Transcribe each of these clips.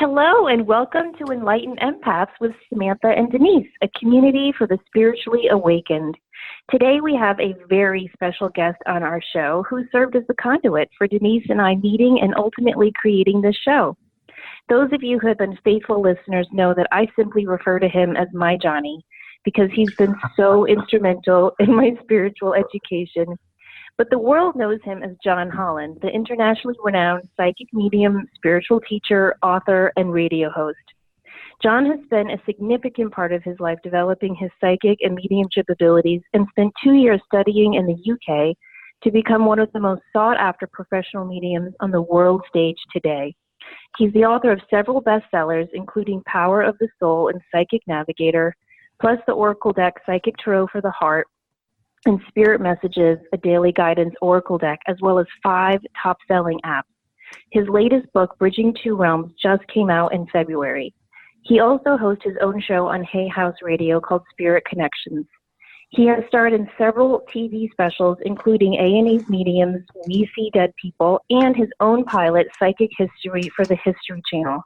Hello and welcome to Enlightened Empaths with Samantha and Denise, a community for the spiritually awakened. Today we have a very special guest on our show who served as the conduit for Denise and I meeting and ultimately creating this show. Those of you who have been faithful listeners know that I simply refer to him as my Johnny because he's been so instrumental in my spiritual education. But the world knows him as John Holland, the internationally renowned psychic medium, spiritual teacher, author, and radio host. John has spent a significant part of his life developing his psychic and mediumship abilities and spent 2 years studying in the UK to become one of the most sought-after professional mediums on the world stage today. He's the author of several bestsellers, including Power of the Soul and Psychic Navigator, plus the Oracle deck Psychic Tarot for the Heart, and Spirit Messages, a daily guidance oracle deck, as well as 5 top-selling apps. His latest book, Bridging Two Realms, just came out in February. He also hosts his own show on Hay House Radio called Spirit Connections. He has starred in several TV specials, including A&E's Mediums, We See Dead People, and his own pilot, Psychic History, for the History Channel.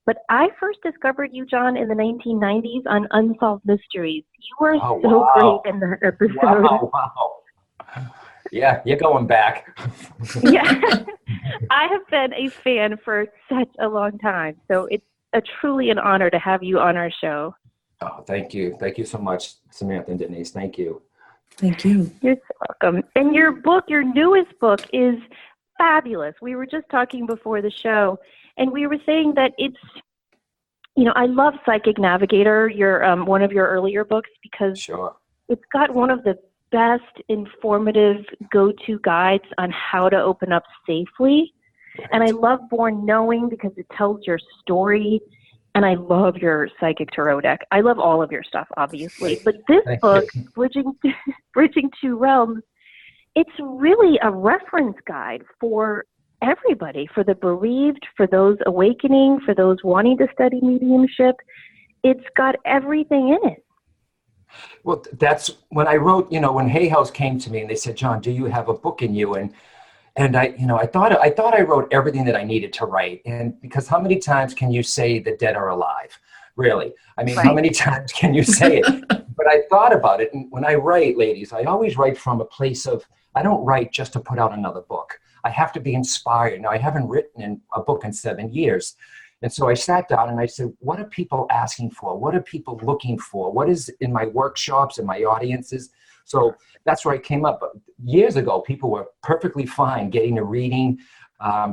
But I first discovered you, John, in the 1990s on Unsolved Mysteries. You were so great in that episode. Wow. Yeah, you're going back. Yeah, I have been a fan for such a long time, so it's truly an honor to have you on our show. Oh, thank you. Thank you so much, Samantha and Denise. Thank you. Thank you. You're so welcome. And your book, your newest book, is fabulous. We were just talking before the show, and we were saying that it's, I love Psychic Navigator, one of your earlier books, because It's got one of the best informative go-to guides on how to open up safely. Right. And I love Born Knowing because it tells your story. And I love your Psychic Tarot deck. I love all of your stuff, obviously. But this book, Bridging Two Realms, it's really a reference guide for everybody, for the bereaved, for those awakening, for those wanting to study mediumship. It's got everything in it. Well, that's when I wrote, when Hay House came to me and they said, John, do you have a book in you? And I thought I wrote everything that I needed to write. And because how many times can you say the dead are alive? Really? I mean, How many times can you say it? But I thought about it. And when I write, ladies, I always write from a place of, I don't write just to put out another book. I have to be inspired. Now, I haven't written a book in 7 years. And so I sat down and I said, what are people asking for? What are people looking for? What is in my workshops and my audiences? So that's where I came up. Years ago, people were perfectly fine getting a reading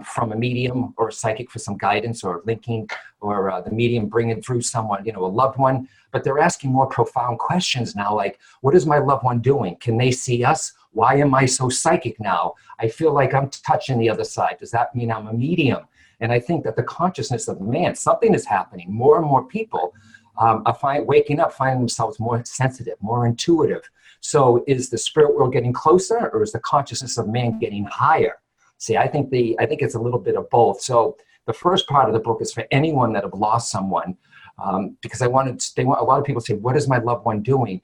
from a medium or a psychic for some guidance or linking or the medium bringing through someone, a loved one. But they're asking more profound questions now, like, what is my loved one doing? Can they see us? Why am I so psychic now? I feel like I'm touching the other side. Does that mean I'm a medium? And I think that the consciousness of man, something is happening. More and more people are waking up, finding themselves more sensitive, more intuitive. So is the spirit world getting closer, or is the consciousnness of man getting higher? See, I think it's a little bit of both. So the first part of the book is for anyone that have lost someone, because a lot of people say, what is my loved one doing?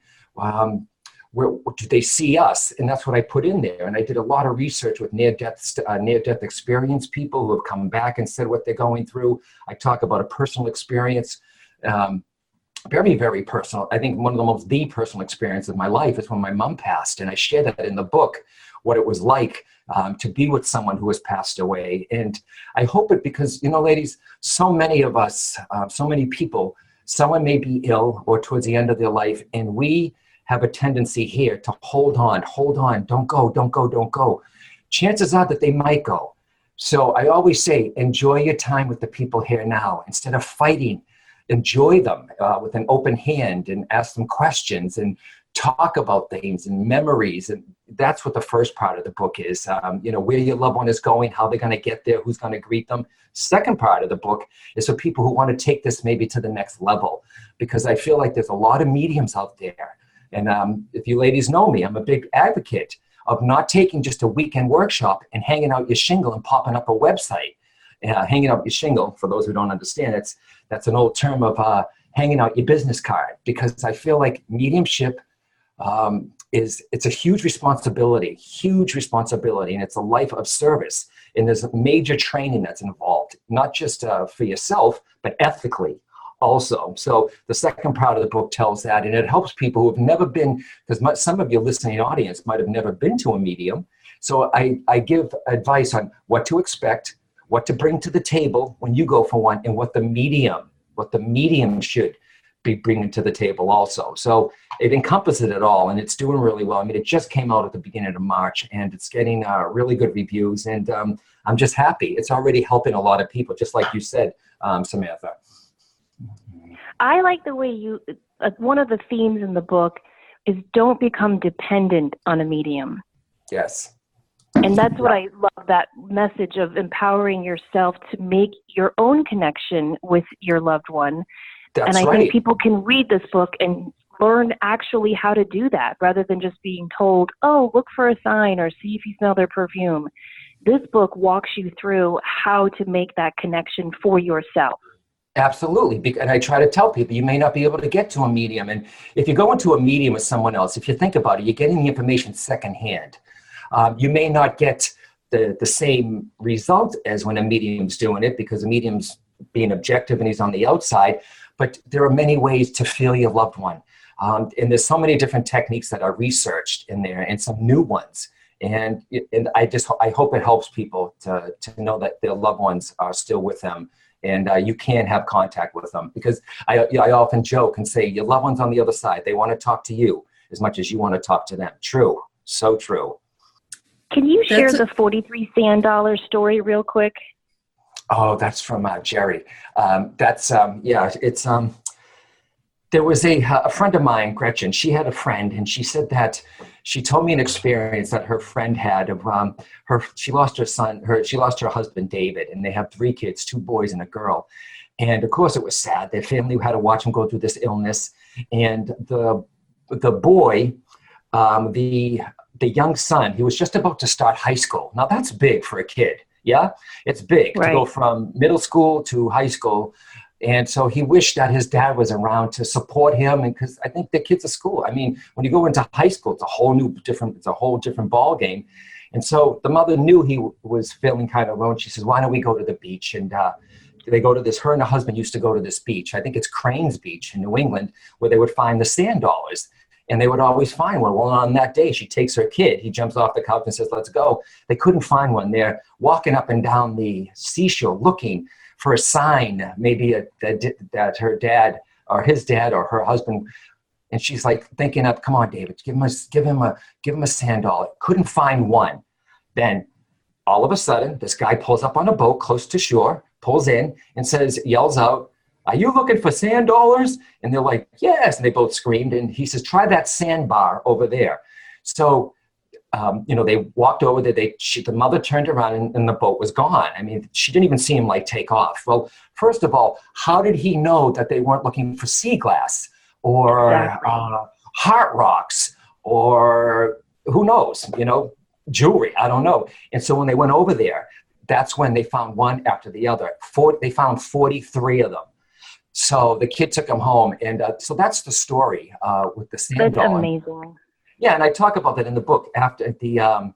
Where do they see us? And that's what I put in there. And I did a lot of research with near-death experience people who have come back and said what they're going through. I talk about a personal experience, very, very personal. I think one of the personal experiences of my life is when my mom passed. And I share that in the book, what it was like to be with someone who has passed away. And I hope it because, ladies, so many of us, so many people, someone may be ill or towards the end of their life, and we have a tendency here to hold on, don't go. Chances are that they might go. So I always say, enjoy your time with the people here now. Instead of fighting, enjoy them with an open hand and ask them questions and talk about things and memories. And that's what the first part of the book is, where your loved one is going, how they're going to get there, who's going to greet them. Second part of the book is for people who want to take this maybe to the next level, because I feel like there's a lot of mediums out there. And if you ladies know me, I'm a big advocate of not taking just a weekend workshop and hanging out your shingle and popping up a website. Hanging out your shingle, for those who don't understand, that's an old term of hanging out your business card, because I feel like mediumship it's a huge responsibility, and it's a life of service. And there's a major training that's involved, not just for yourself, but ethically also. So the second part of the book tells that, and it helps people who have never been, because some of your listening audience might have never been to a medium. So I give advice on what to expect, what to bring to the table when you go for one, and what the medium should be bringing to the table also. So it encompasses it all, and it's doing really well. I mean, it just came out at the beginning of March, and it's getting really good reviews, and I'm just happy. It's already helping a lot of people, just like you said, Samantha. I like the way one of the themes in the book is don't become dependent on a medium. Yes. And that's what I love, that message of empowering yourself to make your own connection with your loved one. That's and I right. think people can read this book and learn actually how to do that rather than just being told, oh, look for a sign or see if you smell their perfume. This book walks you through how to make that connection for yourself. Absolutely. And I try to tell people you may not be able to get to a medium. And if you go into a medium with someone else, if you think about it, you're getting the information secondhand. You may not get the same result as when a medium's doing it, because the medium's being objective and he's on the outside. But there are many ways to feel your loved one. And there's so many different techniques that are researched in there, and some new ones. And I hope it helps people to know that their loved ones are still with them. And you can have contact with them, because I often joke and say your loved one's on the other side. They want to talk to you as much as you want to talk to them. True. So true. Can you share the 43 sand dollar story real quick? Oh, that's from Jerry. There was a friend of mine, Gretchen. She had a friend, and she said that she told me an experience that her friend had of she lost her husband, David, and they have 3 kids, 2 boys and a girl. And of course it was sad. Their family had to watch him go through this illness. And the boy, the young son, he was just about to start high school. Now that's big for a kid. Yeah, it's big to go from middle school to high school. And so he wished that his dad was around to support him. And because I think the kids at school, I mean, when you go into high school, it's a whole different ball game. And so the mother knew he was feeling kind of low. And she says, why don't we go to the beach? And they go to this, her and her husband used to go to this beach. I think it's Crane's Beach in New England, where they would find the sand dollars. And they would always find one. Well, on that day, she takes her kid. He jumps off the couch and says, let's go. They couldn't find one. They're walking up and down the seashore looking for a sign, maybe that her dad or his dad or her husband. And she's like thinking up, come on, David, give him a sand dollar. Couldn't find one. Then all of a sudden, this guy pulls up on a boat close to shore, pulls in and yells out, are you looking for sand dollars? And they're like, yes. And they both screamed. And he says, try that sandbar over there. So, they walked over there. The mother turned around and the boat was gone. I mean, she didn't even see him take off. Well, first of all, how did he know that they weren't looking for sea glass or heart rocks or who knows, jewelry? I don't know. And so when they went over there, that's when they found one after the other. They found 43 of them. So the kid took him home, and so that's the story with the sand dollar. That's amazing. Yeah, and I talk about that in the book. After the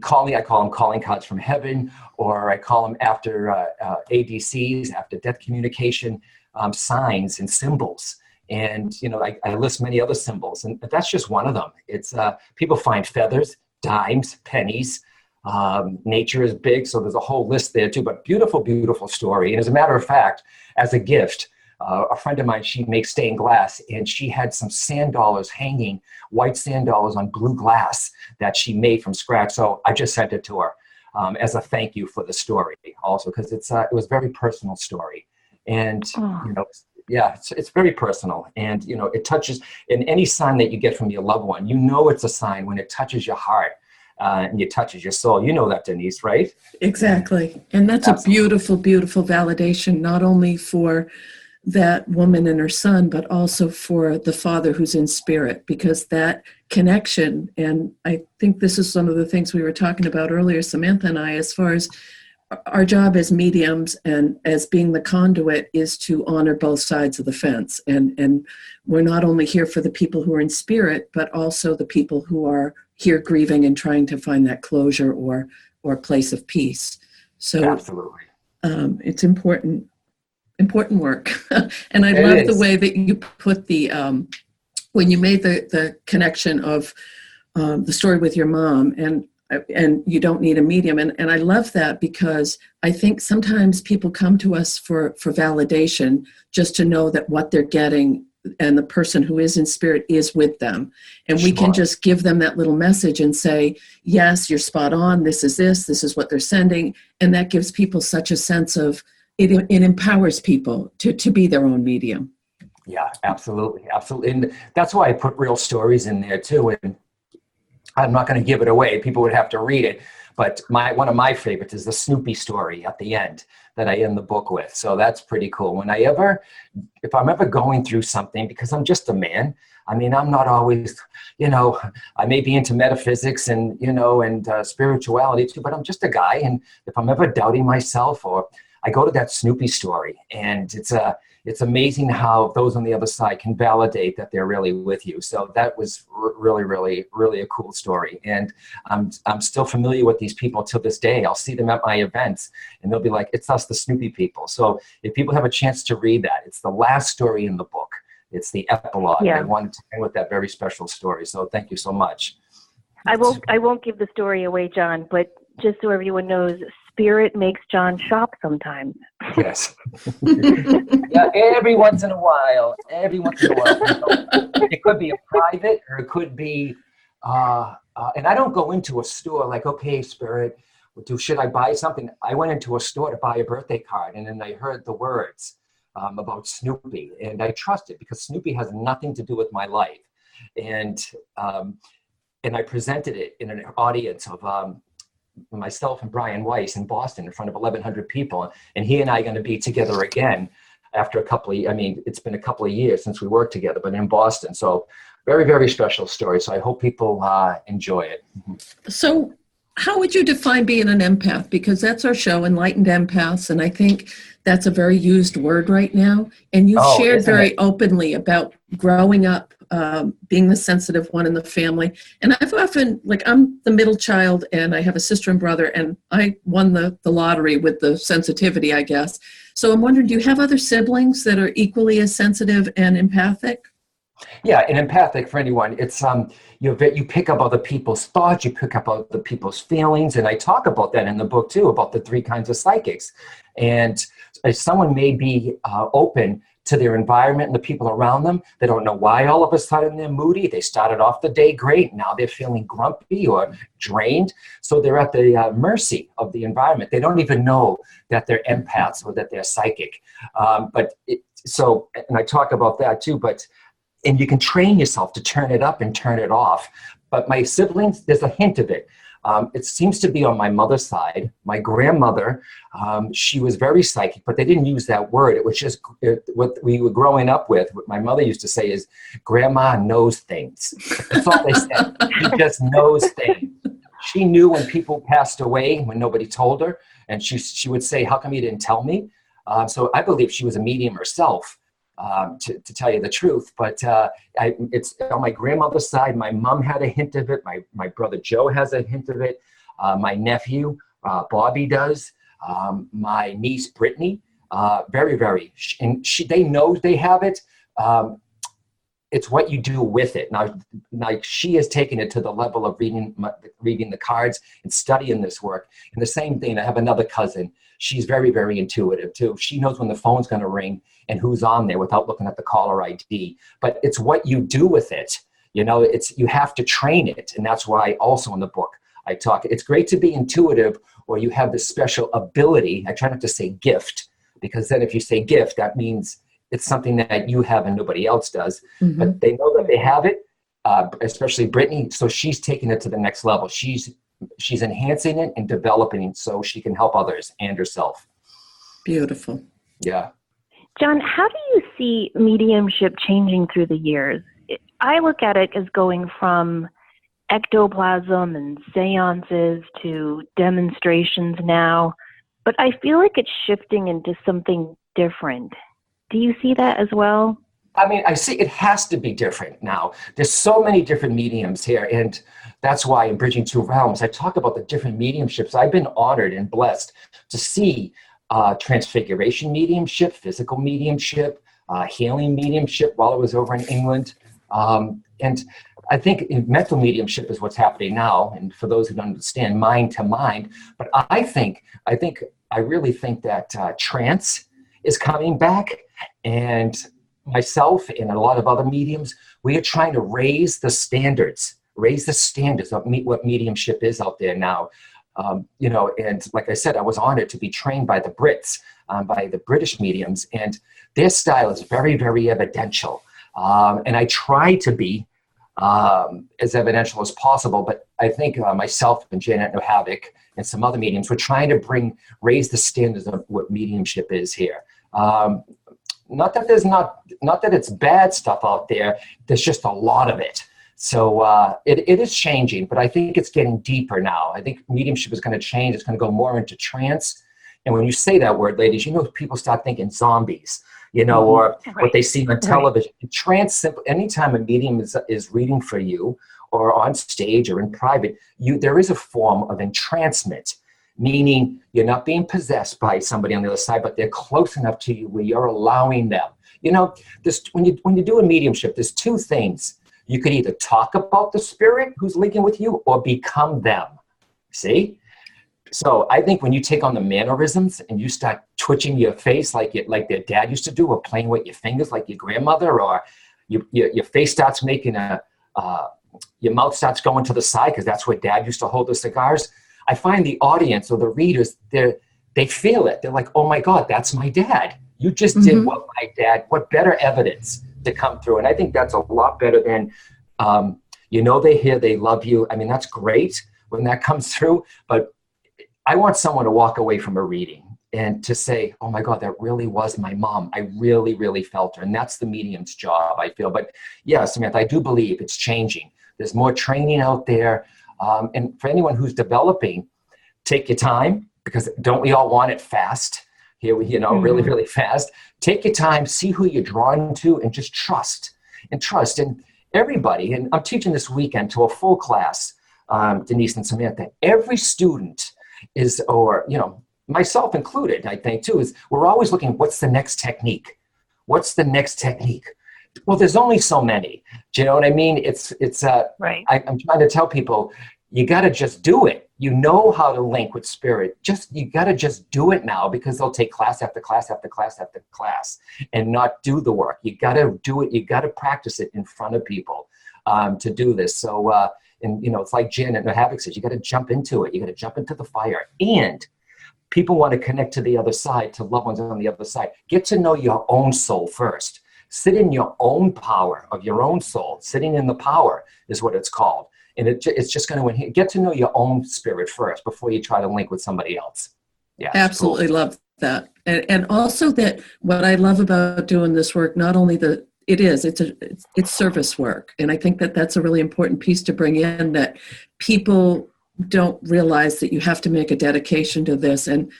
calling, I call them calling cards from heaven, or I call them after ADCs, after death communication signs and symbols. And I list many other symbols, and that's just one of them. It's people find feathers, dimes, pennies. Nature is big, so there's a whole list there too, but beautiful, beautiful story. And as a matter of fact, as a gift, a friend of mine, she makes stained glass, and she had some sand dollars hanging, white sand dollars on blue glass that she made from scratch. So I just sent it to her as a thank you for the story also, because it was a very personal story. And, it's very personal. And, it touches, in any sign that you get from your loved one, it's a sign when it touches your heart. And it touches your soul. You know that, Denise, right? Exactly. And that's Absolutely. A beautiful, beautiful validation, not only for that woman and her son, but also for the father who's in spirit, because that connection, and I think this is some of the things we were talking about earlier, Samantha and I, as far as our job as mediums and as being the conduit is to honor both sides of the fence. And we're not only here for the people who are in spirit, but also the people who are here grieving and trying to find that closure or or place of peace. So Absolutely. It's important work. And I It love the is. way that you put the, when you made the connection of the story with your mom, and you don't need a medium. And I love that, because I think sometimes people come to us for validation, just to know that what they're getting and the person who is in spirit is with them. And we can just give them that little message and say, yes, you're spot on. This is what they're sending. And that gives people such a sense of, it empowers people to be their own medium. Yeah, absolutely. Absolutely. And that's why I put real stories in there too. And I'm not going to give it away. People would have to read it. But one of my favorites is the Snoopy story at the end that I end the book with. So that's pretty cool. If I'm ever going through something, because I'm just a man, I mean, I'm not always, I may be into metaphysics and spirituality too, but I'm just a guy. And if I'm ever doubting myself, or I go to that Snoopy story, and it's amazing how those on the other side can validate that they're really with you. So that was really, really, really a cool story. And I'm still familiar with these people till this day. I'll see them at my events, and they'll be like, it's us, the Snoopy people. So if people have a chance to read that, it's the last story in the book. It's the epilogue. Yeah. I wanted to end with that very special story. So thank you so much. I won't give the story away, John, but just so everyone knows, Spirit makes John shop sometimes. Yes. Yeah, every once in a while. It could be a private, or it could be, and I don't go into a store like, okay, Spirit, should I buy something? I went into a store to buy a birthday card, and then I heard the words about Snoopy, and I trust it, because Snoopy has nothing to do with my life. And I presented it in an audience of myself and Brian Weiss in Boston in front of 1,100 people. And he and I are going to be together again after it's been a couple of years since we worked together, but in Boston. So very, very special story. So I hope people enjoy it. So how would you define being an empath? Because that's our show, Enlightened Empaths. And I think that's a very used word right now. And you've shared very openly about growing up, being the sensitive one in the family. And I've often, I'm the middle child, and I have a sister and brother, and I won the lottery with the sensitivity, I guess. So I'm wondering, do you have other siblings that are equally as sensitive and empathic? Yeah, and empathic, for anyone, it's you pick up other people's thoughts, you pick up other people's feelings, and I talk about that in the book too, about the 3 kinds of psychics. And someone may be open to their environment and the people around them. They don't know why all of a sudden they're moody. They started off the day great. Now they're feeling grumpy or drained. So they're at the mercy of the environment. They don't even know that they're empaths or that they're psychic. And I talk about that too, and you can train yourself to turn it up and turn it off. But my siblings, there's a hint of it. It seems to be on my mother's side. My grandmother, she was very psychic, but they didn't use that word. It was just what we were growing up with. What my mother used to say is, Grandma knows things. That's all they said. She just knows things. She knew when people passed away, when nobody told her, and she would say, how come you didn't tell me? So I believe she was a medium herself. To tell you the truth, but it's on my grandmother's side. My mom had a hint of it. My brother Joe has a hint of it. My nephew Bobby does. My niece Brittany, very, very, and they know they have it. It's what you do with it. Now she has taken it to the level of reading the cards and studying this work. And the same thing, I have another cousin. She's very, very intuitive too. She knows when the phone's going to ring and who's on there without looking at the caller ID. But it's what you do with it. You have to train it. And that's why also in the book I talk, it's great to be intuitive, or you have this special ability. I try not to say gift, because then if you say gift, that means it's something that you have and nobody else does. Mm-hmm. But they know that they have it, especially Brittany. So she's taking it to the next level. She's enhancing it and developing it so she can help others and herself. Beautiful. Yeah. John, how do you see mediumship changing through the years? I look at it as going from ectoplasm and seances to demonstrations now, but I feel like it's shifting into something different. Do you see that as well? I mean, I see it has to be different now. There's so many different mediums here. And that's why in Bridging Two Realms, I talk about the different mediumships. I've been honored and blessed to see transfiguration mediumship, physical mediumship, healing mediumship while I was over in England. And I think in mental mediumship is what's happening now. And for those who don't understand, mind to mind. But I really think that trance is coming back. And myself and a lot of other mediums, we are trying to raise the standards of what mediumship is out there now. And like I said, I was honored to be trained by the Brits, by the British mediums, and their style is very, very evidential. And I try to be as evidential as possible, but I think myself and Janet Nohavik and some other mediums, we're trying to raise the standards of what mediumship is here. Not that it's bad stuff out there. There's just a lot of it. So it is changing, but I think it's getting deeper now. I think mediumship is going to change. It's going to go more into trance. And when you say that word, ladies, people start thinking zombies, or what they see on television. Right. Trance, anytime a medium is reading for you or on stage or in private, there is a form of entrancement, meaning you're not being possessed by somebody on the other side, but they're close enough to you where you're allowing them. When you do a mediumship, there's two things. You could either talk about the spirit who's linking with you or become them. See? So I think when you take on the mannerisms and you start twitching your face like their dad used to do, or playing with your fingers like your grandmother, or your face starts making your mouth starts going to the side because that's where dad used to hold the cigars. I find the audience or the readers, they feel it. They're like, oh my God, that's my dad. You just did what my dad, what better evidence to come through. And I think that's a lot better than, they hear, they love you. I mean, that's great when that comes through, but I want someone to walk away from a reading and to say, oh my God, that really was my mom. I really, really felt her. And that's the medium's job, I feel. But yeah, Samantha, I do believe it's changing. There's more training out there. And for anyone who's developing, take your time, because don't we all want it fast? Here, really, really fast. Take your time, see who you're drawn to, and just trust. And everybody, and I'm teaching this weekend to a full class, Denise and Samantha, every student is, myself included, I think too, is we're always looking, what's the next technique? What's the next technique? Well, there's only so many. Do you know what I mean? It's right. I'm trying to tell people, you got to just do it. You know how to link with spirit. You got to just do it now, because they'll take class after class after class after class and not do the work. You got to do it. You got to practice it in front of people to do this. So, it's like Janet Nohavik says, you got to jump into it. You got to jump into the fire. And people want to connect to the other side, to loved ones on the other side. Get to know your own soul first. Sit in your own power of your own soul. Sitting in the power is what it's called. And it's just going to get to know your own spirit first before you try to link with somebody else. Yeah, absolutely cool. Love that. And also that what I love about doing this work, not only it's service work. And I think that that's a really important piece to bring in, that people don't realize that you have to make a dedication to this. And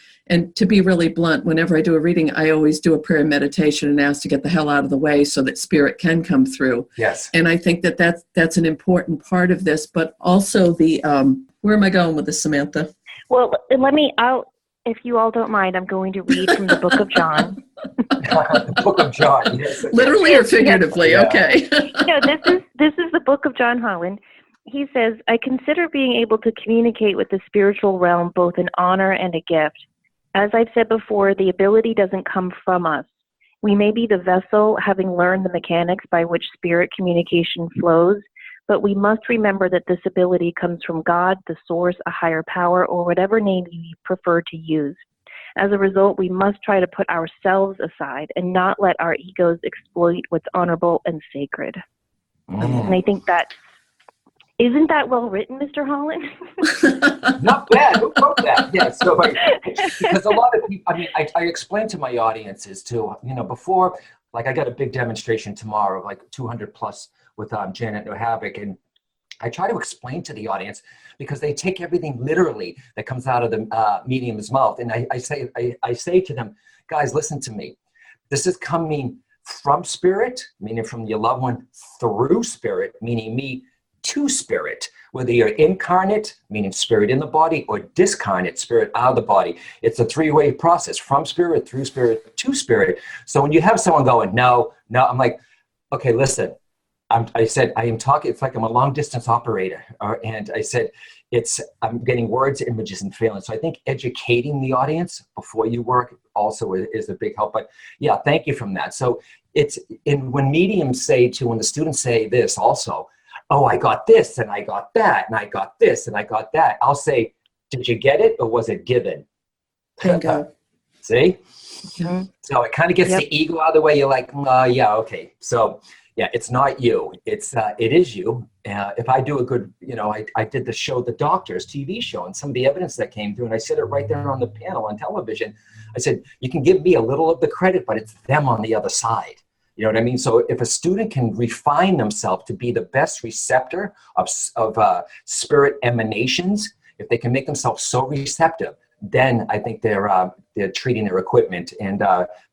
to be really blunt, whenever I do a reading, I always do a prayer and meditation and ask to get the hell out of the way so that spirit can come through. Yes. And I think that that's an important part of this, but also where am I going with this, Samantha? Well, if you all don't mind, I'm going to read from the Book of John. The Book of John. Yes. Literally or figuratively, yeah. Okay. No, this is the Book of John Holland. He says, I consider being able to communicate with the spiritual realm both an honor and a gift. As I've said before, the ability doesn't come from us. We may be the vessel, having learned the mechanics by which spirit communication flows, but we must remember that this ability comes from God, the source, a higher power, or whatever name you prefer to use. As a result, we must try to put ourselves aside and not let our egos exploit what's honorable and sacred. And I think isn't that well written, Mr. Holland? Not bad. Who wrote that? Yeah. So, because a lot of people, I explain to my audiences too, before, like I got a big demonstration tomorrow, like 200 plus with Janet Nohavik. And I try to explain to the audience, because they take everything literally that comes out of the medium's mouth. And I say to them, guys, listen to me. This is coming from spirit, meaning from your loved one, through spirit, meaning me, to spirit. Whether you're incarnate, meaning spirit in the body, or discarnate, spirit out of the body. It's a three-way process, from spirit, through spirit, to spirit. So when you have someone going, no, I'm like, okay, listen, I said, I am talking, it's like I'm a long distance operator. And I said, I'm getting words, images, and feelings. So I think educating the audience before you work also is a big help. But yeah, thank you from that. So when mediums when the students say this also, oh, I got this, and I got that, and I got this, and I got that. I'll say, did you get it, or was it given? Bingo. See? Yeah. So it kind of gets the ego out of the way. You're like, yeah, okay. So yeah, it's not you. It is you. If I do a good, I did the show, The Doctors TV show, and some of the evidence that came through, and I said it right there on the panel on television. I said, you can give me a little of the credit, but it's them on the other side. You know what I mean? So if a student can refine themselves to be the best receptor of spirit emanations, if they can make themselves so receptive, then I think they're treating their equipment and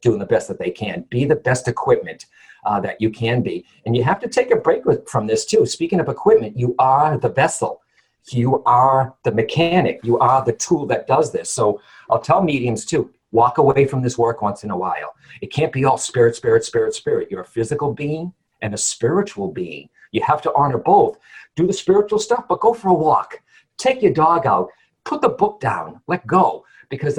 doing the best that they can. Be the best equipment that you can be. And you have to take a break from this too. Speaking of equipment, you are the vessel. You are the mechanic. You are the tool that does this. So I'll tell mediums too, walk away from this work once in a while. It can't be all spirit, spirit, spirit, spirit. You're a physical being and a spiritual being. You have to honor both. Do the spiritual stuff, but go for a walk. Take your dog out. Put the book down. Let go. Because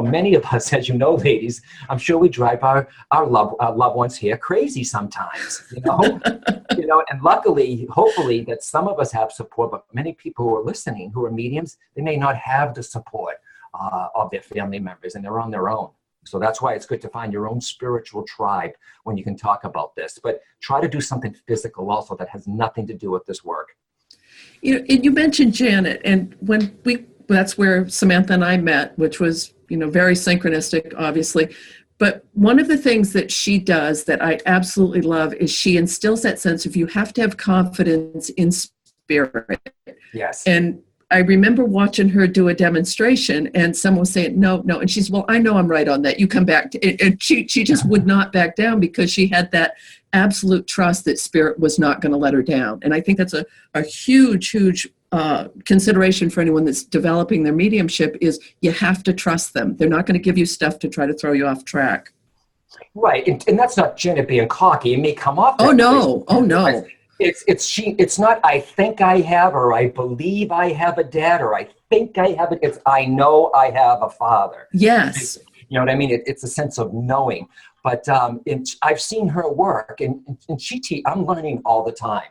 many of us, as you know, ladies, I'm sure we drive our loved ones here crazy sometimes. And luckily, hopefully, that some of us have support, but many people who are listening, who are mediums, they may not have the support of their family members, and they're on their own. So that's why it's good to find your own spiritual tribe when you can talk about this. But try to do something physical also that has nothing to do with this work. You mentioned Janet, and that's where Samantha and I met, which was, very synchronistic, obviously. But one of the things that she does that I absolutely love is she instills that sense of you have to have confidence in spirit. Yes. And I remember watching her do a demonstration, and someone was saying, no. And she's, well, I know I'm right on that. You come back. And she just would not back down because she had that absolute trust that spirit was not going to let her down. And I think that's a huge, huge consideration for anyone that's developing their mediumship is you have to trust them. They're not going to give you stuff to try to throw you off track. Right. And that's not Janet being cocky. It may come off. Oh, no. Oh, no. It's not I think I have, or I believe I have a dad, or I think I have it. It's I know I have a father. Yes. You know what I mean? It's a sense of knowing. But I've seen her work, and I'm learning all the time.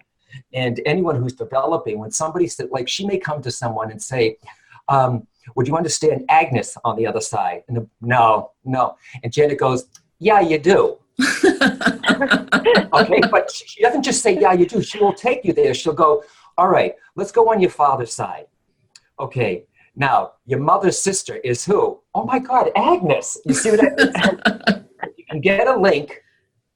And anyone who's developing, when somebody said, like, she may come to someone and say, would you understand Agnes on the other side? And no. And Janet goes, yeah, you do. Okay, but she doesn't just say, yeah, you do. She will take you there. She'll go, all right, let's go on your father's side. Okay, now your mother's sister is who? Oh my God, Agnes. You see what I mean? You can get a link.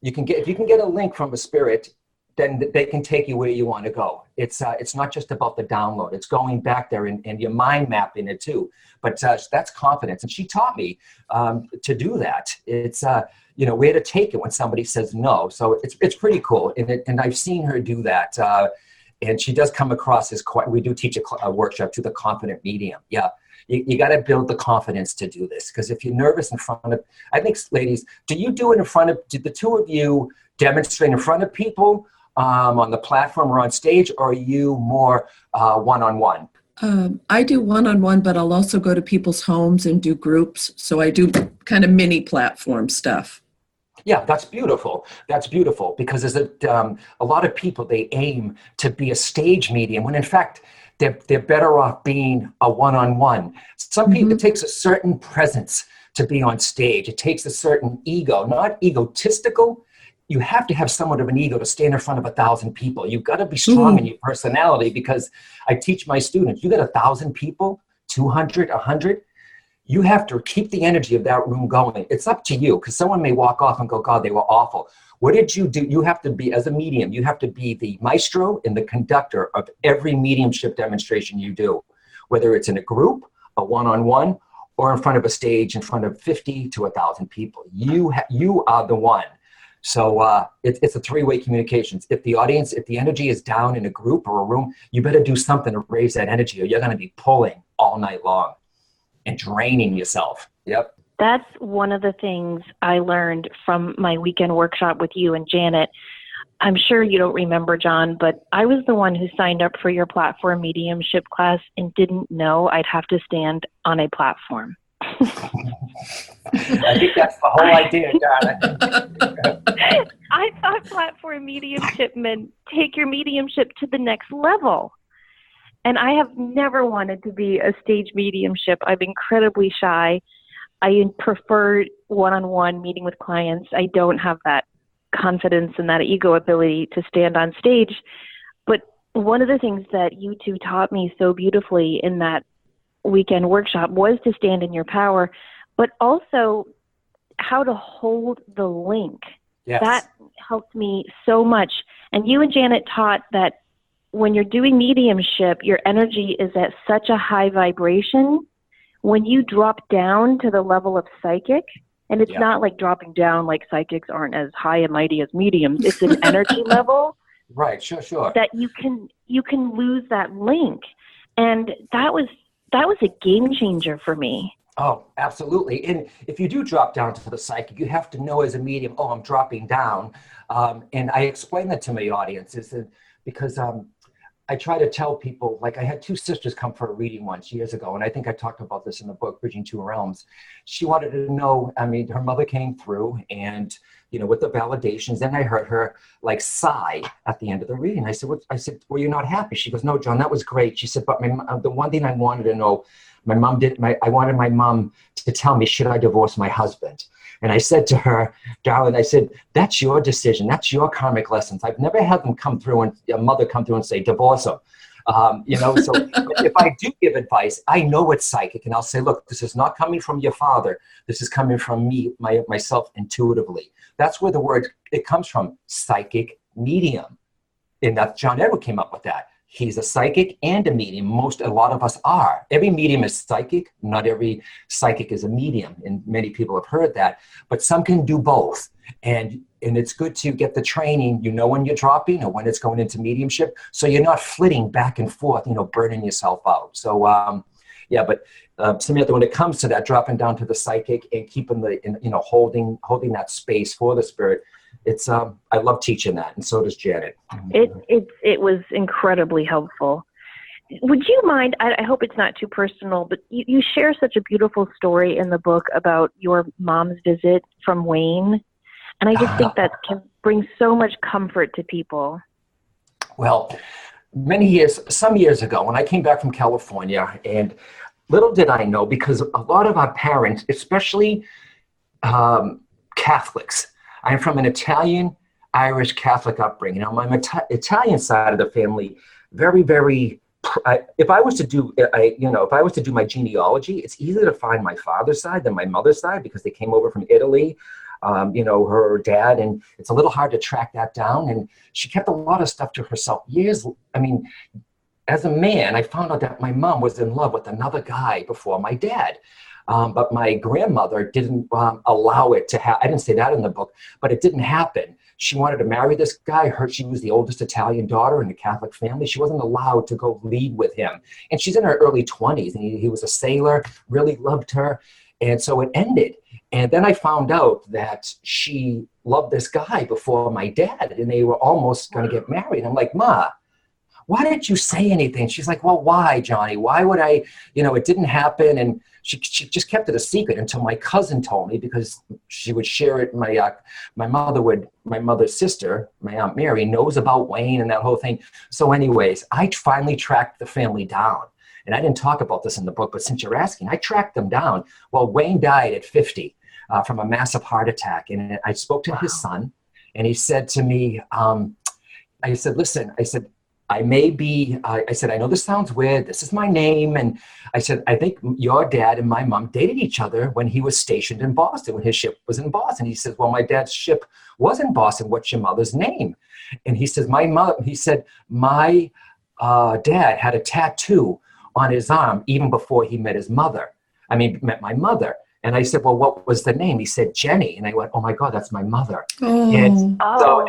If you can get a link from a spirit, then they can take you where you want to go. It's not just about the download. It's going back there and your mind mapping it too. But that's confidence. And she taught me to do that. It's, where to take it when somebody says no. So it's pretty cool. And I've seen her do that. And she does come across as we do teach a workshop to the confident medium. Yeah. You got to build the confidence to do this. Because if you're nervous in front of, I think, ladies, do you do it in front of, did the two of you demonstrate in front of people on the platform or on stage, or are you more one-on-one? I do one-on-one, but I'll also go to people's homes and do groups. So I do kind of mini platform stuff. Yeah, that's beautiful. That's beautiful because there's a lot of people, they aim to be a stage medium when in fact they're better off being a one-on-one. Some people, it takes a certain presence to be on stage. It takes a certain ego, not egotistical. You have to have somewhat of an ego to stand in front of 1,000 people. You've got to be strong in your personality because I teach my students, you got 1,000 people, 200, 100. You have to keep the energy of that room going. It's up to you because someone may walk off and go, God, they were awful. What did you do? You have to be, as a medium, you have to be the maestro and the conductor of every mediumship demonstration you do, whether it's in a group, a one-on-one, or in front of a stage in front of 50 to 1,000 people. You are the one. So it's a three-way communications. If the energy is down in a group or a room, you better do something to raise that energy, or you're going to be pulling all night long and draining yourself. Yep. That's one of the things I learned from my weekend workshop with you and Janet. I'm sure you don't remember, John, but I was the one who signed up for your platform mediumship class and didn't know I'd have to stand on a platform. I think that's the whole idea, John. I thought platform mediumship meant take your mediumship to the next level. And I have never wanted to be a stage mediumship. I'm incredibly shy. I prefer one-on-one meeting with clients. I don't have that confidence and that ego ability to stand on stage. But one of the things that you two taught me so beautifully in that weekend workshop was to stand in your power, but also how to hold the link. Yes. That helped me so much. And you and Janet taught that when you're doing mediumship, your energy is at such a high vibration. When you drop down to the level of psychic, and it's not like dropping down like psychics aren't as high and mighty as mediums, it's an energy level. Right, sure. That you can lose that link. And that was a game changer for me. Oh, absolutely. And if you do drop down to the psychic, you have to know as a medium, oh, I'm dropping down. And I explain that to my audiences because I try to tell people, like I had two sisters come for a reading once years ago, and I think I talked about this in the book, Bridging Two Realms. She wanted to know, her mother came through and, with the validations, then I heard her like sigh at the end of the reading. I said, were you not happy? She goes, no, John, that was great. She said, but the one thing I wanted to know, I wanted my mom to tell me, should I divorce my husband? And I said to her, darling, I said, that's your decision. That's your karmic lessons. I've never had them come through and a mother come through and say, divorce him. So if I do give advice, I know it's psychic. And I'll say, look, this is not coming from your father. This is coming from me, myself intuitively. That's where the word, it comes from, psychic medium. And that John Edward came up with that. He's a psychic and a medium. A lot of us are. Every medium is psychic. Not every psychic is a medium. And many people have heard that. But some can do both. And it's good to get the training, when you're dropping or when it's going into mediumship. So you're not flitting back and forth, burning yourself out. So, but Samantha, when it comes to that, dropping down to the psychic and keeping holding that space for the spirit, it's I love teaching that, and so does Janet. It was incredibly helpful. Would you mind, I hope it's not too personal, but you share such a beautiful story in the book about your mom's visit from Wayne, and I just think that can bring so much comfort to people. Well, some years ago, when I came back from California, and little did I know, because a lot of our parents, especially Catholics, I'm from an Italian-Irish Catholic upbringing. On my Italian side of the family, very, very. If I was to do my genealogy, it's easier to find my father's side than my mother's side because they came over from Italy. Her dad, and it's a little hard to track that down. And she kept a lot of stuff to herself. As a man, I found out that my mom was in love with another guy before my dad. But my grandmother didn't allow it to happen. I didn't say that in the book, but it didn't happen. She wanted to marry this guy. She was the oldest Italian daughter in the Catholic family. She wasn't allowed to go lead with him. And she's in her early 20s, and he was a sailor, really loved her. And so it ended. And then I found out that she loved this guy before my dad, and they were almost going to get married. I'm like, Ma, why didn't you say anything? She's like, well, why, Johnny? Why would I, it didn't happen. And she just kept it a secret until my cousin told me, because she would share it. My mother's sister, my Aunt Mary, knows about Wayne and that whole thing. So anyways, I finally tracked the family down. And I didn't talk about this in the book, but since you're asking, I tracked them down. Well, Wayne died at 50 from a massive heart attack. And I spoke to his son, and he said to me, I said, listen, I said, I know this sounds weird. This is my name. And I said, I think your dad and my mom dated each other when he was stationed in Boston, when his ship was in Boston. He says, well, my dad's ship was in Boston. What's your mother's name? And he says, my dad had a tattoo on his arm even before he met my mother. And I said, well, what was the name? He said, Jenny. And I went, oh my God, that's my mother. Oh. And so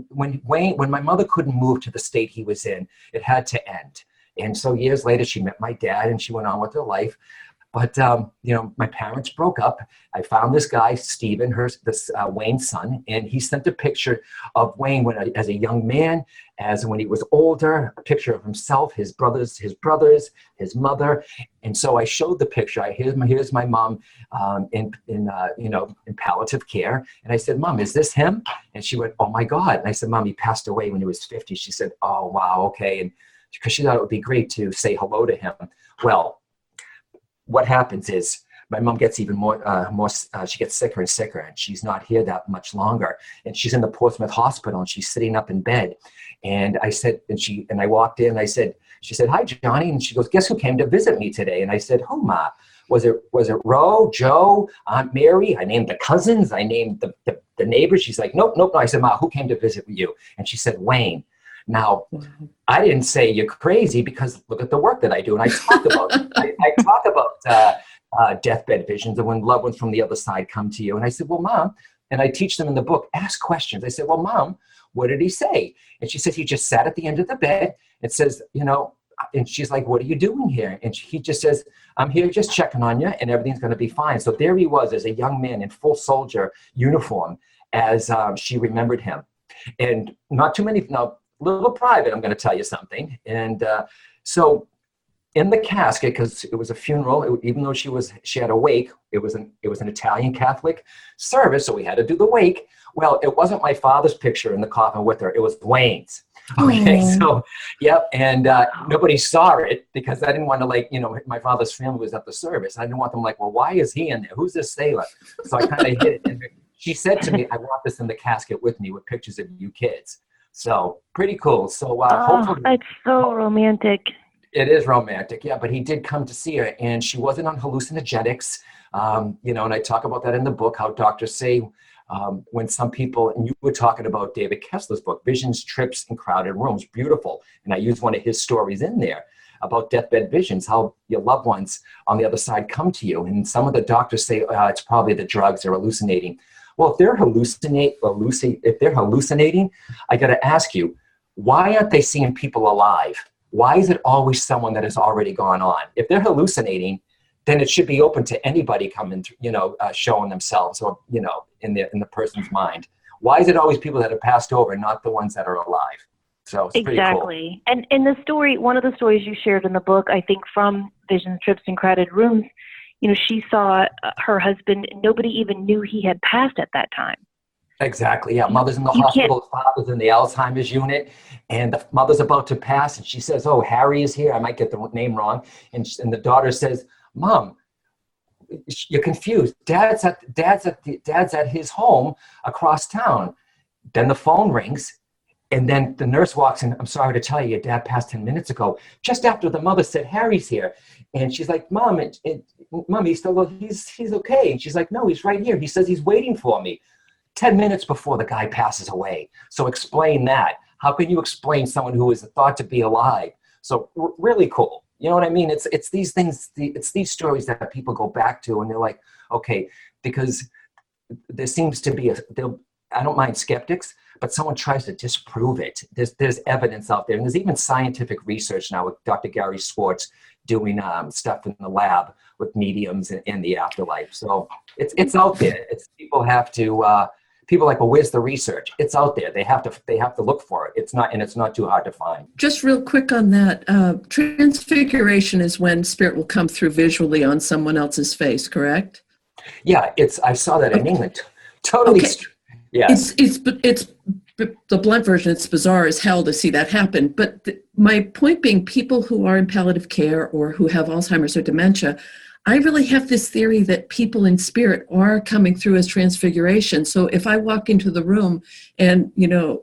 when my mother couldn't move to the state he was in, it had to end. And so years later, she met my dad and she went on with her life. But, my parents broke up. I found this guy, Stephen, Wayne's son, and he sent a picture of Wayne as a young man, as when he was older, a picture of himself, his brothers, his mother. And so I showed the picture. Here's my mom in palliative care. And I said, Mom, is this him? And she went, oh my God. And I said, Mom, he passed away when he was 50. She said, oh, wow, okay. And because she thought it would be great to say hello to him. Well, what happens is my mom gets even more, she gets sicker and sicker, and she's not here that much longer. And she's in the Portsmouth Hospital, and she's sitting up in bed. And I said, and I walked in, and she said, hi, Johnny. And she goes, guess who came to visit me today? And I said, oh, Ma, was it Ro, Joe, Aunt Mary? I named the cousins. I named the neighbors. She's like, nope. I said, Ma, who came to visit you? And she said, Wayne. Now, I didn't say you're crazy because look at the work that I do. And I talk about I talk about deathbed visions and when loved ones from the other side come to you. And I said, well, Mom, and I teach them in the book, ask questions. I said, well, Mom, what did he say? And she said, he just sat at the end of the bed and says, and she's like, what are you doing here? And he just says, I'm here just checking on you and everything's going to be fine. So there he was as a young man in full soldier uniform as she remembered him. And not too many, now, little private, I'm going to tell you something. And so in the casket, because it was a funeral, even though she had a wake, it was an Italian Catholic service, so we had to do the wake. Well, it wasn't my father's picture in the coffin with her, it was Wayne's. Okay, so, yep, and nobody saw it because I didn't want to my father's family was at the service. I didn't want them well, why is he in there? Who's this sailor? So I kind of hid it. And she said to me, I want this in the casket with me with pictures of you kids. So pretty cool. So hopefully, it's so romantic. It is romantic, yeah. But he did come to see her, and she wasn't on hallucinogenics. And I talk about that in the book. How doctors say when some people, and you were talking about David Kessler's book, Visions, Trips, and Crowded Rooms, beautiful. And I used one of his stories in there about deathbed visions, how your loved ones on the other side come to you, and some of the doctors say it's probably the drugs or hallucinating. Well, if they're hallucinating, I got to ask you, why aren't they seeing people alive? Why is it always someone that has already gone on? If they're hallucinating, then it should be open to anybody coming, showing themselves, or in the person's mind. Why is it always people that have passed over, not the ones that are alive? So it's pretty cool. Exactly. And in the story, one of the stories you shared in the book, I think from Visions, Trips, and Crowded Rooms, she saw her husband, nobody even knew he had passed at that time. Exactly, yeah. Mother's in the hospital, father's in the Alzheimer's unit, and the mother's about to pass, and she says, oh, Harry is here. I might get the name wrong. And the daughter says, Mom, you're confused. Dad's at his home across town. Then the phone rings, and then the nurse walks in. I'm sorry to tell you, your dad passed 10 minutes ago, just after the mother said, Harry's here. And she's like, Mom, Mom, he's okay. And she's like, no, he's right here. He says he's waiting for me. 10 minutes before the guy passes away. So explain that. How can you explain someone who is thought to be alive? So really cool. You know what I mean? It's these things, it's these stories that people go back to and they're like, okay, because there seems to be I don't mind skeptics, but someone tries to disprove it. There's evidence out there. And there's even scientific research now with Dr. Gary Schwartz doing stuff in the lab with mediums in the afterlife. So it's out there. People have to, people are like, well, where's the research? It's out there. They have to look for it. It's not too hard to find. Just real quick on that, transfiguration is when spirit will come through visually on someone else's face, correct? Yeah, I saw that in England. Totally. Okay. Yeah. It's the blunt version. It's bizarre as hell to see that happen. But my point being, people who are in palliative care or who have Alzheimer's or dementia, I really have this theory that people in spirit are coming through as transfiguration. So if I walk into the room and,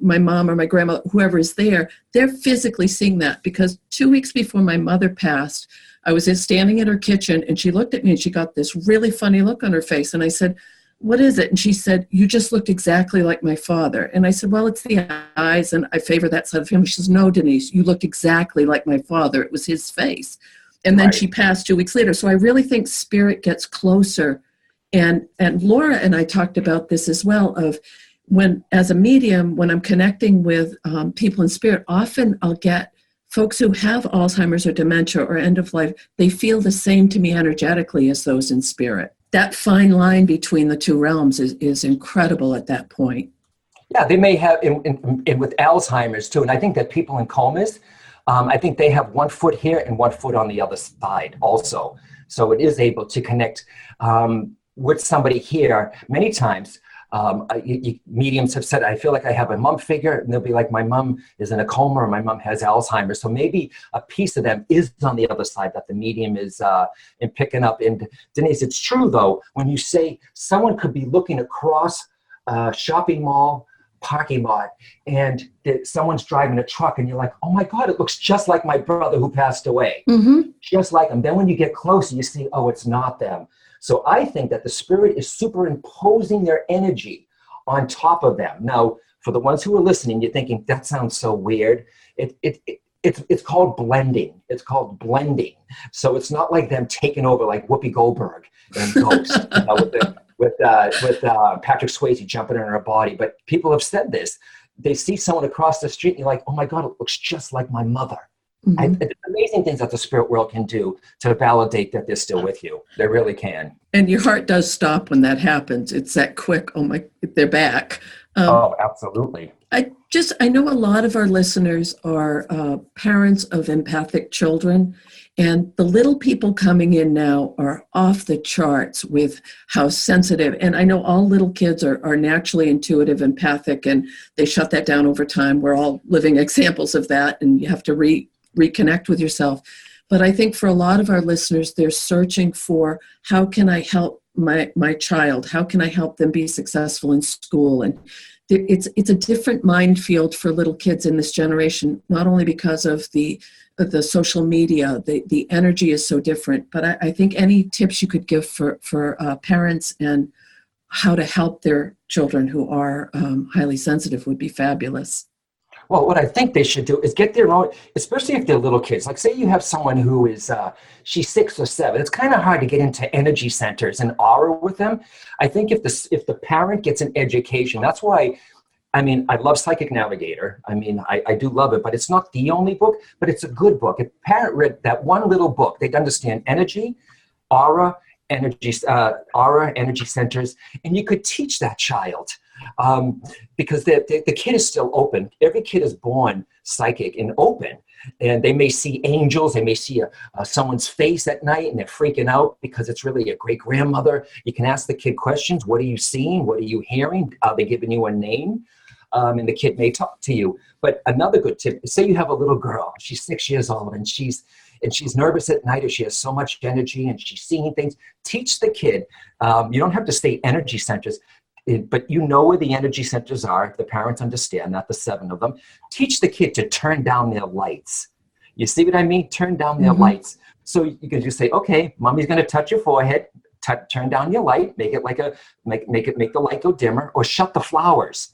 my mom or my grandma, whoever is there, they're physically seeing that. Because 2 weeks before my mother passed, I was standing in her kitchen and she looked at me and she got this really funny look on her face. And I said, what is it? And she said, you just looked exactly like my father. And I said, well, it's the eyes and I favor that side of him. She says, no, Denise, you looked exactly like my father. It was his face. And then Right. she passed 2 weeks later. So I really think spirit gets closer. And Laura and I talked about this as well, of when, as a medium, when I'm connecting with people in spirit, often I'll get folks who have Alzheimer's or dementia or end of life, they feel the same to me energetically as those in spirit. That fine line between the two realms is incredible at that point. Yeah, they may have, in with Alzheimer's too, and I think that people in comas, I think they have 1 foot here and 1 foot on the other side also. So it is able to connect with somebody here many times. Mediums have said, I feel like I have a mom figure, and they'll be like, my mom is in a coma or my mom has Alzheimer's. So maybe a piece of them is on the other side that the medium is in picking up. And Denise, it's true though, when you say someone could be looking across a shopping mall parking lot and someone's driving a truck and you're like, oh my God, it looks just like my brother who passed away. Mm-hmm. Just like them. Then when you get closer, you see, oh, it's not them. So I think that the spirit is superimposing their energy on top of them. Now, for the ones who are listening, you're thinking, that sounds so weird. It's called blending. It's called blending. So it's not like them taking over like Whoopi Goldberg and Ghost, with Patrick Swayze jumping in her body. But people have said this. They see someone across the street and you're like, oh my God, it looks just like my mother. Mm-hmm. Amazing things that the spirit world can do to validate that they're still with you. They really can. And your heart does stop when that happens. It's that quick, oh my, they're back. Oh, absolutely. I know a lot of our listeners are parents of empathic children, and the little people coming in now are off the charts with how sensitive. And I know all little kids are naturally intuitive, empathic, and they shut that down over time. We're all living examples of that, and you have to reconnect with yourself. But I think for a lot of our listeners, they're searching for, how can I help my child? How can I help them be successful in school? And it's a different minefield for little kids in this generation, not only because of the social media, the energy is so different, but I think any tips you could give for parents and how to help their children who are highly sensitive would be fabulous. Well, what I think they should do is get their own, especially if they're little kids. Like say you have someone who is, she's 6 or 7. It's kind of hard to get into energy centers and aura with them. I think if the parent gets an education, that's why, I mean, I love Psychic Navigator. I mean, I do love it, but it's not the only book, but it's a good book. If a parent read that one little book, they'd understand energy, aura, energy centers, and you could teach that child. Because the kid is still open. Every kid is born psychic and open, and they may see angels. They may see someone's face at night, and they're freaking out because it's really a great grandmother. You can ask the kid questions. What are you seeing? What are you hearing? Are they giving you a name? And the kid may talk to you. But another good tip is, say you have a little girl. She's 6 years old, and she's nervous at night, or she has so much energy, and she's seeing things. Teach the kid. You don't have to say energy centers. But you know where the energy centers are. The parents understand that, the 7 of them. Teach the kid to turn down their lights. You see what I mean? Turn down their lights. So you can just say, okay, mommy's going to touch your forehead. Turn down your light. Make it like make the light go dimmer, or shut the flowers.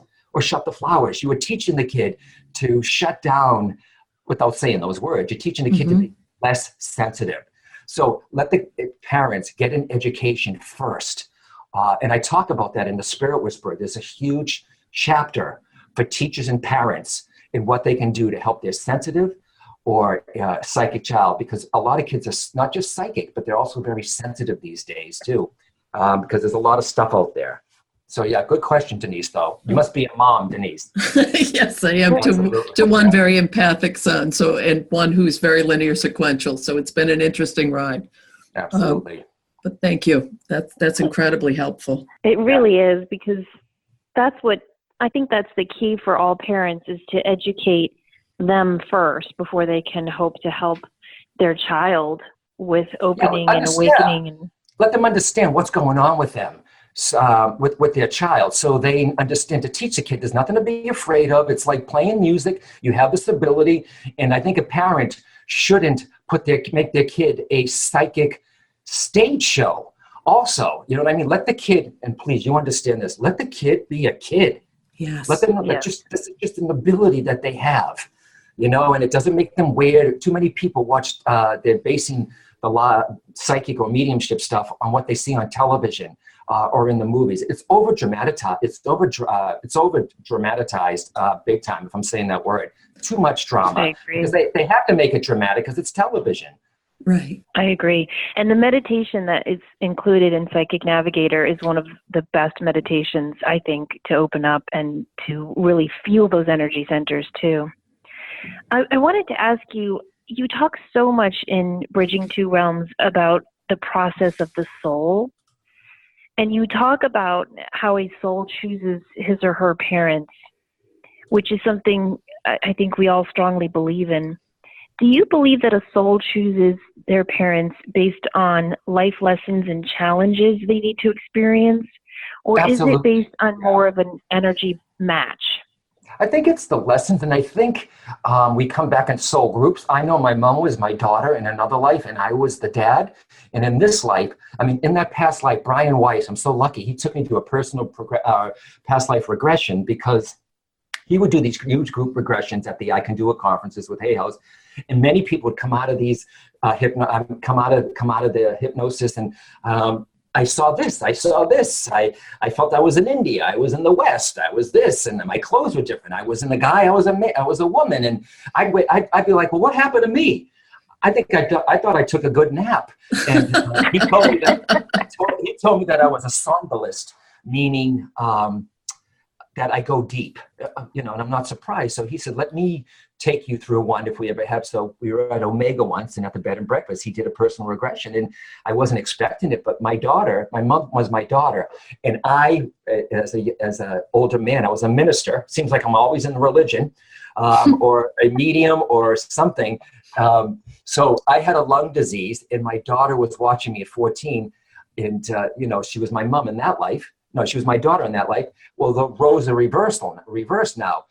You were teaching the kid to shut down without saying those words. You're teaching the kid to be less sensitive. So let the parents get an education first. And I talk about that in the Spirit Whisperer. There's a huge chapter for teachers and parents in what they can do to help their sensitive or psychic child, because a lot of kids are not just psychic, but they're also very sensitive these days too, because there's a lot of stuff out there. So yeah, good question, Denise, though. You must be a mom, Denise. Yes, I am, to one very empathic son, and one who's very linear sequential. So it's been an interesting ride. Absolutely. But thank you. That's incredibly helpful. It really is, because that's the key for all parents, is to educate them first before they can hope to help their child with opening and awakening. And let them understand what's going on with them, with their child, so they understand. To teach the kid, there's nothing to be afraid of. It's like playing music. You have this ability, and I think a parent shouldn't make their kid a psychic stage show also. You know what I mean? Let the kid, and please, you understand this, let the kid be a kid. Yes. Let them know that this is just an ability that they have. and it doesn't make them weird. Too many people watch, they're basing the psychic or mediumship stuff on what they see on television or in the movies. It's over dramatized. It's over dramatized big time, if I'm saying that word. Too much drama. I agree. Because they have to make it dramatic because it's television. Right. I agree. And the meditation that is included in Psychic Navigator is one of the best meditations, I think, to open up and to really feel those energy centers too. I wanted to ask you, you talk so much in Bridging Two Realms about the process of the soul. And you talk about how a soul chooses his or her parents, which is something I think we all strongly believe in. Do you believe that a soul chooses their parents based on life lessons and challenges they need to experience? Or Absolutely. Is it based on more of an energy match? I think it's the lessons, and I think we come back in soul groups. I know my mom was my daughter in another life, and I was the dad. And in this life, in that past life, Brian Weiss, I'm so lucky. He took me to a personal past life regression because he would do these huge group regressions at the I Can Do It conferences with Hay House. And many people would come out of these, come out of the hypnosis, and I saw this, I saw this. I felt I was in India, I was in the West, I was this, and my clothes were different. I was in a guy, I was a woman, and I'd be like, well, what happened to me? I think I thought I took a good nap, and he told me that I was a somnolist, meaning that I go deep, and I'm not surprised. So he said, let me take you through one if we ever have. So we were at Omega once and at the bed and breakfast, he did a personal regression, and I wasn't expecting it, but my mom was my daughter. And I, as an older man, I was a minister. Seems like I'm always in religion or a medium or something. So I had a lung disease, and my daughter was watching me at 14, and she was my mom in that life. No, she was my daughter in that life. Well, the roles are reversed now.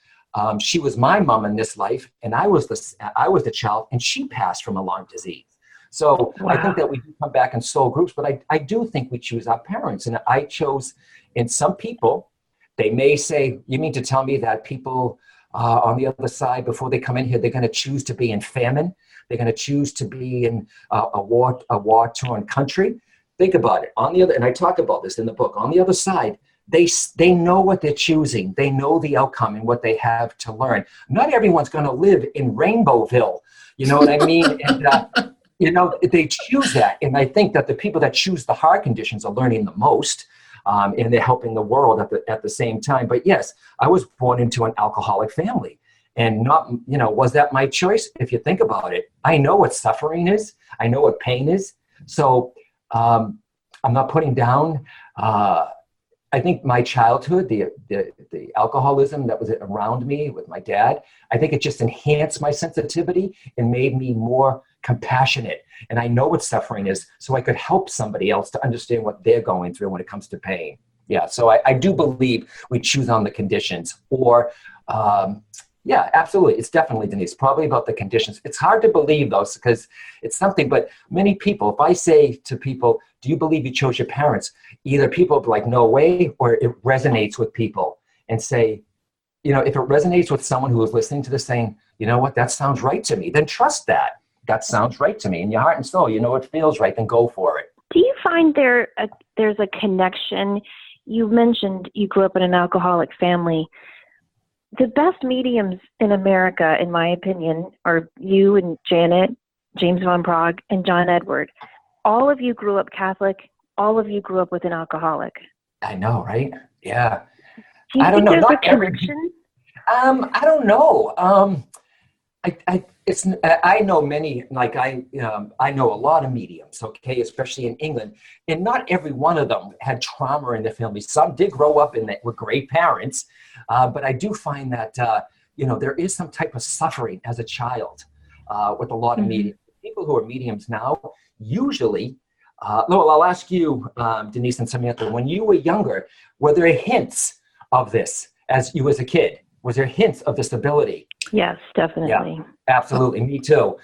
She was my mom in this life, and I was the child, and she passed from a lung disease. So wow. I think that we do come back in soul groups, but I do think we choose our parents. And I chose, and some people, they may say, you mean to tell me that people on the other side, before they come in here, they're going to choose to be in famine? They're going to choose to be in a war-torn country? Think about it. On the other, and I talk about this in the book, on the other side, they know what they're choosing. They know the outcome and what they have to learn. Not everyone's going to live in Rainbowville. You know what I mean? And, they choose that. And I think that the people that choose the hard conditions are learning the most, and they're helping the world at the same time. But yes, I was born into an alcoholic family. And was that my choice? If you think about it, I know what suffering is. I know what pain is. So I'm not putting down. I think my childhood, the alcoholism that was around me with my dad, I think it just enhanced my sensitivity and made me more compassionate. And I know what suffering is, so I could help somebody else to understand what they're going through when it comes to pain. Yeah, so I do believe we choose on the conditions. Or, yeah, absolutely. It's definitely, Denise, probably about the conditions. It's hard to believe, though, because it's something, but many people, if I say to people, do you believe you chose your parents? Either people be like, no way, or it resonates with people and say, if it resonates with someone who is listening to this saying, you know what, that sounds right to me, then trust that. That sounds right to me. In your heart and soul, it feels right, then go for it. Do you find there's a connection? You mentioned you grew up in an alcoholic family. The best mediums in America, in my opinion, are you and Janet, James Von Prague, and John Edward. All of you grew up Catholic. All of you grew up with an alcoholic. I know, right? Yeah. Do you think there's a connection? I don't know. I know many, like I know a lot of mediums, okay, especially in England, and not every one of them had trauma in their family. Some did grow up with great parents, but I do find that there is some type of suffering as a child with a lot of mediums. People who are mediums now, usually, I'll ask you, Denise and Samantha, when you were younger, were there hints of this as you was a kid? Was there hints of this ability? Yes, definitely. Yeah, absolutely. Me too.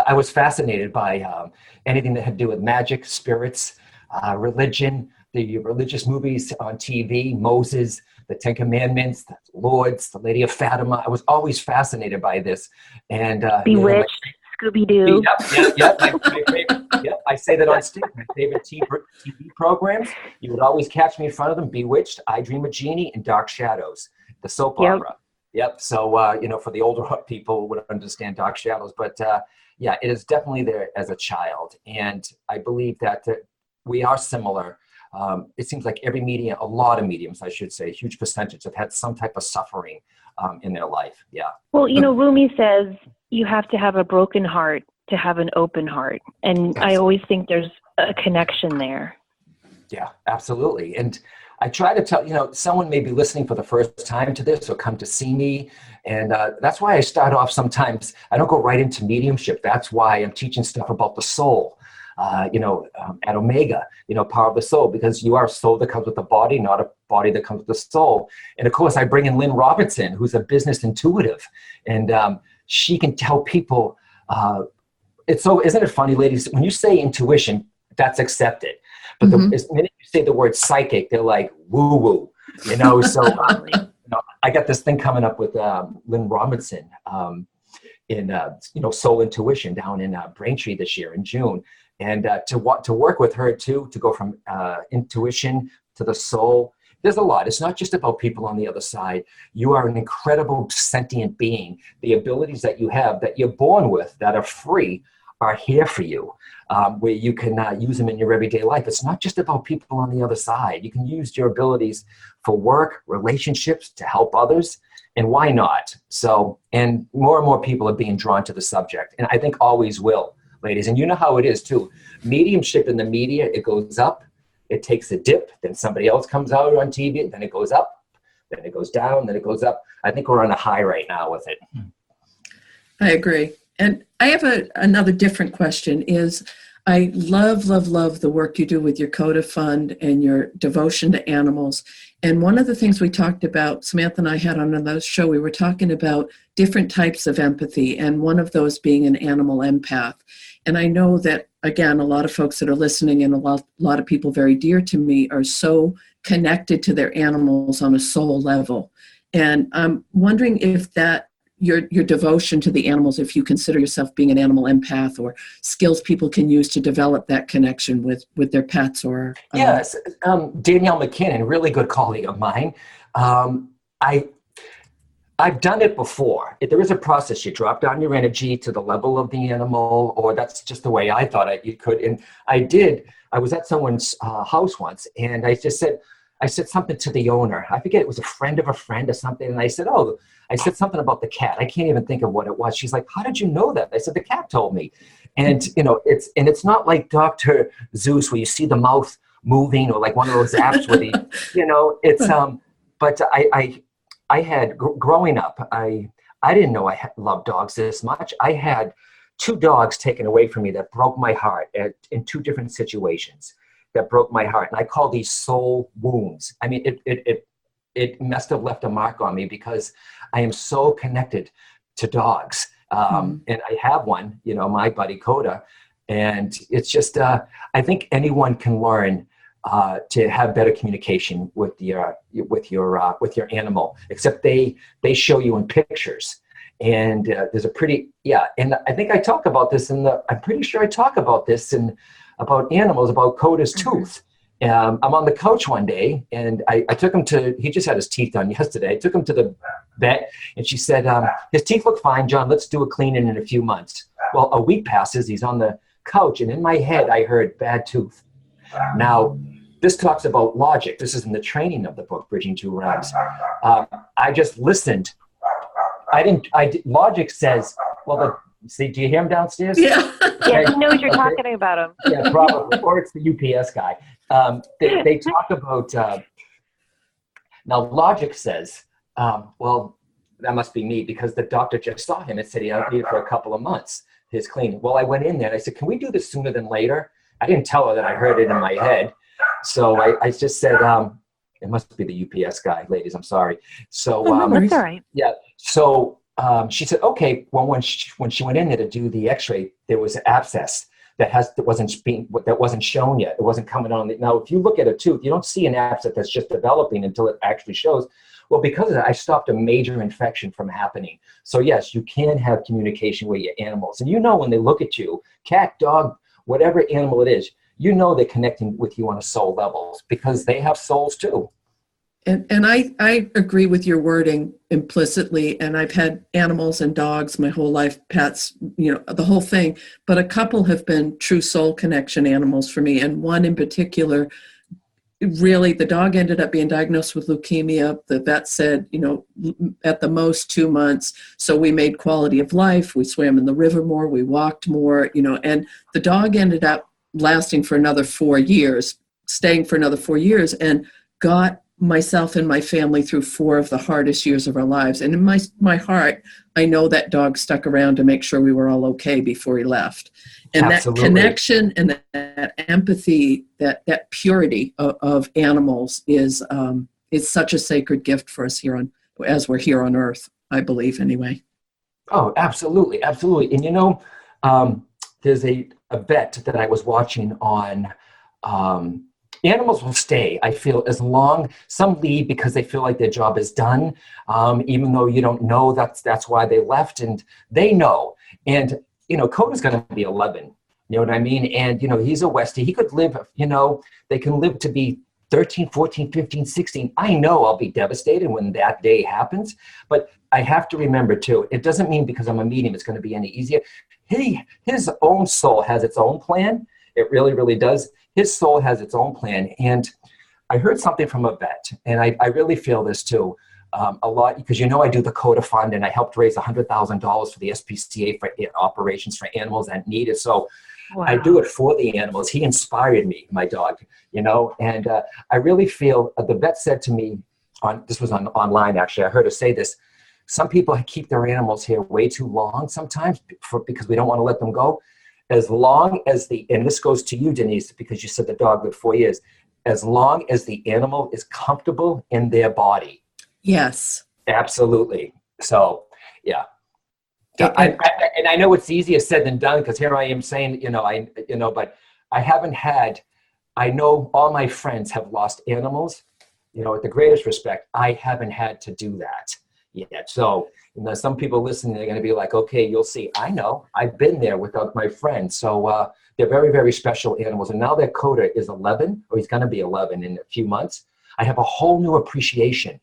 I was fascinated by anything that had to do with magic, spirits, religion. the religious movies on TV, Moses, the Ten Commandments, the Lords, the Lady of Fatima. I was always fascinated by this. And Bewitched, Scooby-Doo. Yep. My favorite, yep, I say that on stage. My favorite TV programs, you would always catch me in front of them: Bewitched, I Dream of Jeannie, and Dark Shadows, the soap opera. Yep. So, for the older people would understand Dark Shadows. But, it is definitely there as a child. And I believe that we are similar. It seems like a lot of mediums, I should say, a huge percentage have had some type of suffering in their life. Yeah. Well, Rumi says you have to have a broken heart to have an open heart. And I always think there's a connection there. Yeah, absolutely. And I try to tell, someone may be listening for the first time to this or come to see me. And that's why I start off sometimes, I don't go right into mediumship. That's why I'm teaching stuff about the soul, at Omega, Power of the Soul, because you are a soul that comes with the body, not a body that comes with the soul. And of course, I bring in Lynn Robinson, who's a business intuitive. And she can tell people, isn't it funny, ladies, when you say intuition, that's accepted. But the minute you say the word psychic, they're like, woo-woo, So I got this thing coming up with Lynn Robinson in Soul Intuition down in Braintree this year in June. And to work with her, too, to go from intuition to the soul, there's a lot. It's not just about people on the other side. You are an incredible sentient being. The abilities that you have, that you're born with, that are free, are here for you, where you can use them in your everyday life. It's not just about people on the other side. You can use your abilities for work, relationships, to help others, and why not? So, and more people are being drawn to the subject, and I think always will, ladies. And you know how it is too. Mediumship in the media, it goes up, it takes a dip, then somebody else comes out on TV, then it goes up, then it goes down, then it goes up. I think we're on a high right now with it. I agree. And I have another different question is, I love the work you do with your Coda Fund and your devotion to animals. And one of the things we talked about, Samantha and I had on another show, we were talking about different types of empathy, and one of those being an animal empath. And I know that, again, a lot of folks that are listening and a lot of people very dear to me are so connected to their animals on a soul level. And I'm wondering if that your devotion to the animals, if you consider yourself being an animal empath, or skills people can use to develop that connection with their pets or... Yes, Danielle McKinnon, really good colleague of mine. I've done it before. There is a process. You drop down your energy to the level of the animal, or that's just the way I thought you could. And I did. I was at someone's house once, and I said something to the owner. I forget, it was a friend of a friend or something. And I said something about the cat. I can't even think of what it was. She's like, how did you know that? I said, the cat told me. And, it's not like Dr. Zeus where you see the mouth moving, or like one of those apps where but I had, growing up, I didn't know I loved dogs this much. I had 2 dogs taken away from me that broke my heart in 2 different situations. That broke my heart. And I call these soul wounds. I mean, it must have left a mark on me, because I am so connected to dogs. And I have one, my buddy Coda. And it's just, I think anyone can learn to have better communication with your animal, except they show you in pictures. And there's a pretty, and I think I talk about this I'm pretty sure I talk about this about animals, about Coda's tooth. I'm on the couch one day, and I took him he just had his teeth done yesterday. I took him to the vet, and she said, his teeth look fine, John, let's do a cleaning in a few months. Well, a week passes, he's on the couch, and in my head, I heard bad tooth. Now, this talks about logic. This is in the training of the book, Bridging Two Realms. I just listened. Logic says, well, see, do you hear him downstairs? Yeah. Yeah, he knows you're talking about him. Yeah, probably. Or it's the UPS guy. They talk about, now logic says, well, that must be me, because the doctor just saw him and said he had it for a couple of months, his cleaning. Well, I went in there and I said, can we do this sooner than later? I didn't tell her that I heard it in my head. So I just said, it must be the UPS guy, ladies, I'm sorry. So that's all right. Yeah. So she said, okay, well, when she went in there to do the x-ray, there was an abscess. that wasn't shown yet. It wasn't coming on. Now, if you look at a tooth, you don't see an abscess that's just developing until it actually shows. Well, because of that, I stopped a major infection from happening. So yes, you can have communication with your animals. And when they look at you, cat, dog, whatever animal it is, they're connecting with you on a soul level because they have souls too. And I agree with your wording implicitly. And I've had animals and dogs my whole life, pets, the whole thing. But a couple have been true soul connection animals for me. And one in particular, really, the dog ended up being diagnosed with leukemia. The vet said, at the most 2 months. So we made quality of life. We swam in the river more. We walked more, and the dog ended up lasting for another 4 years, staying for another 4 years, and got myself and my family through 4 of the hardest years of our lives. And in my heart, I know that dog stuck around to make sure we were all okay before he left. And Absolutely. That connection and that empathy, that purity of animals is such a sacred gift for us as we're here on Earth, I believe anyway. Oh, absolutely. Absolutely. And there's a vet that I was watching on, animals will stay, I feel, as long. Some leave because they feel like their job is done, even though you don't know that's why they left, and they know. And, Coda's going to be 11, you know what I mean? And, he's a Westie. He could live, they can live to be 13, 14, 15, 16. I know I'll be devastated when that day happens, but I have to remember too, it doesn't mean because I'm a medium it's going to be any easier. His own soul has its own plan. It really, really does. His soul has its own plan. And I heard something from a vet, and I really feel this too, a lot, because I do the CODA fund, and I helped raise $100,000 for the SPCA for operations for animals that need it. So wow. I do it for the animals. He inspired me, my dog, and I really feel, the vet said to me, this was online actually, I heard her say this, some people keep their animals here way too long sometimes because we don't want to let them go. As long as and this goes to you, Denise, because you said the dog lived 4 years, as long as the animal is comfortable in their body. Yes. Absolutely. So, yeah. And I know it's easier said than done because here I am saying, but I know all my friends have lost animals, with the greatest respect. I haven't had to do that yet. So, some people listening, they're going to be like, okay, you'll see. I know. I've been there with my friends. So they're very, very special animals. And now that Coda is 11, or he's going to be 11 in a few months, I have a whole new appreciation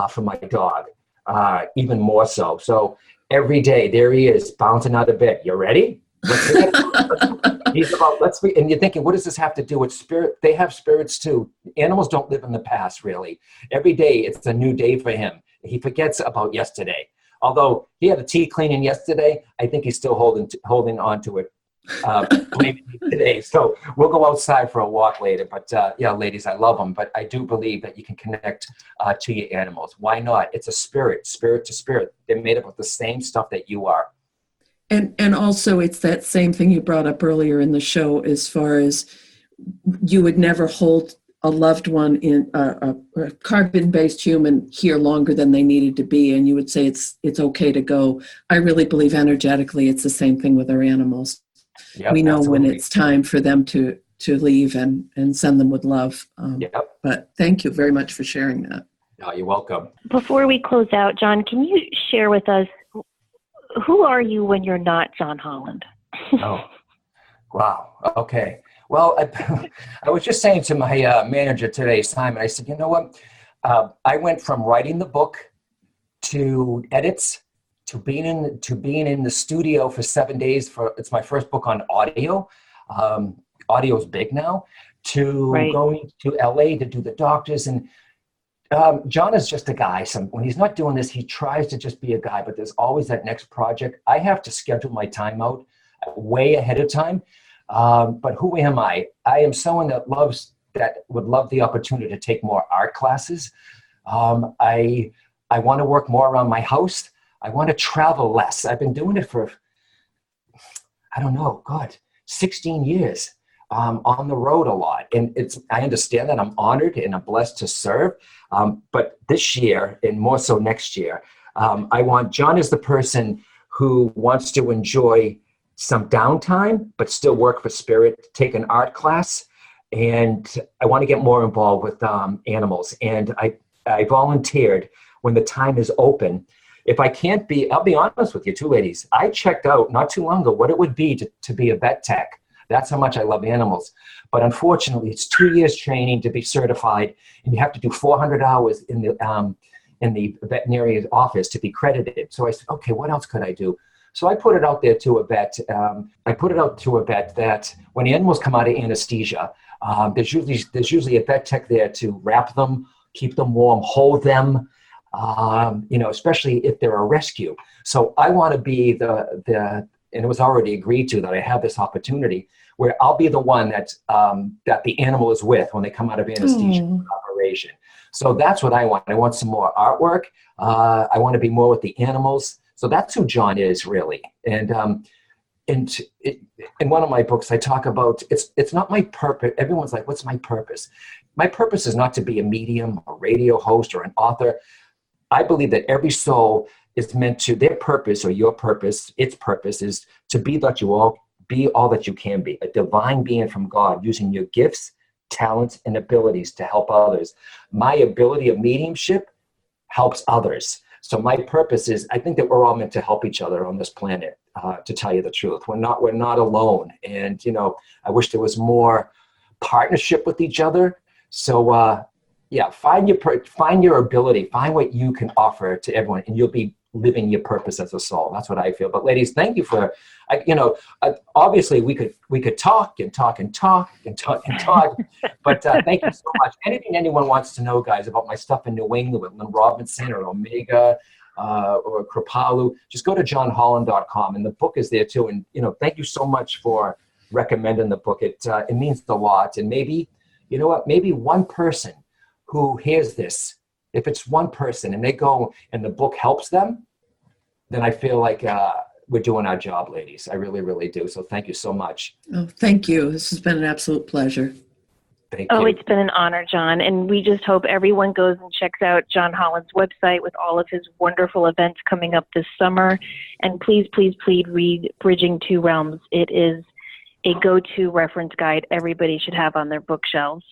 for my dog, even more so. So every day, there he is, bouncing out of bed. You ready? He's about, and you're thinking, what does this have to do with spirit? They have spirits too. Animals don't live in the past, really. Every day, it's a new day for him. He forgets about yesterday. Although he had a teeth cleaning yesterday, I think he's still holding on to it today. So we'll go outside for a walk later. But yeah, ladies, I love them. But I do believe that you can connect to your animals. Why not? It's a spirit to spirit. They're made up of the same stuff that you are. And also it's that same thing you brought up earlier in the show, as far as you would never hold a loved one in a carbon-based human here longer than they needed to be, and you would say it's okay to go. I really believe energetically it's the same thing with our animals. Yep, we know absolutely. When it's time for them to leave and send them with love. Yep. But thank you very much for sharing that. No, you're welcome. Before we close out, John, can you share with us, who are you when you're not John Holland? Oh, wow. Okay. Well, I was just saying to my manager today, Simon, I said, you know what? I went from writing the book to edits to being in the studio for 7 days it's my first book on audio. Audio's big now. To right. Going to LA to do the doctors, and John is just a guy. When he's not doing this, he tries to just be a guy, but there's always that next project. I have to schedule my time out way ahead of time. But who am I? I am someone that would love the opportunity to take more art classes. I want to work more around my house. I want to travel less. I've been doing it for, 16 years. On the road a lot. And I understand that. I'm honored and I'm blessed to serve. But this year, and more so next year, John is the person who wants to enjoy some downtime, but still work for spirit, take an art class. And I want to get more involved with animals. And I volunteered when the time is open. If I can't be, I'll be honest with you too, ladies. I checked out not too long ago what it would be to be a vet tech. That's how much I love animals. But unfortunately, it's 2 years training to be certified, and you have to do 400 hours in the veterinary office to be credited. So I said, okay, what else could I do? So I put it out there to a vet. That when animals come out of anesthesia, there's usually a vet tech there to wrap them, keep them warm, hold them, especially if they're a rescue. So I want to be and it was already agreed to that I have this opportunity where I'll be the one that the animal is with when they come out of anesthesia operation. So that's what I want. I want some more artwork. I want to be more with the animals. So that's who John is, really. And in one of my books, I talk about it's not my purpose. Everyone's like, what's my purpose? My purpose is not to be a medium, a radio host, or an author. I believe that every soul is meant to, their purpose or your purpose, its purpose is to be all that you can be, a divine being from God, using your gifts, talents, and abilities to help others. My ability of mediumship helps others. So my purpose is, I think that we're all meant to help each other on this planet, to tell you the truth. We're not alone. And, I wish there was more partnership with each other. So, find your ability, find what you can offer to everyone, and you'll be living your purpose as a soul. That's what I feel. But ladies, thank you for, obviously we could talk and talk and talk and talk and talk, but thank you so much. Anything anyone wants to know, guys, about my stuff in New England with Lynn Robinson or Omega or Kripalu, just go to johnholland.com, and the book is there too. And, thank you so much for recommending the book. It means a lot. And maybe, maybe one person who hears this, if it's one person and they go and the book helps them, then I feel like we're doing our job, ladies. I really, really do. So thank you so much. Oh, thank you. This has been an absolute pleasure. Thank you. Oh, it's been an honor, John. And we just hope everyone goes and checks out John Holland's website with all of his wonderful events coming up this summer. And please, please, please read Bridging Two Realms. It is a go-to reference guide everybody should have on their bookshelves.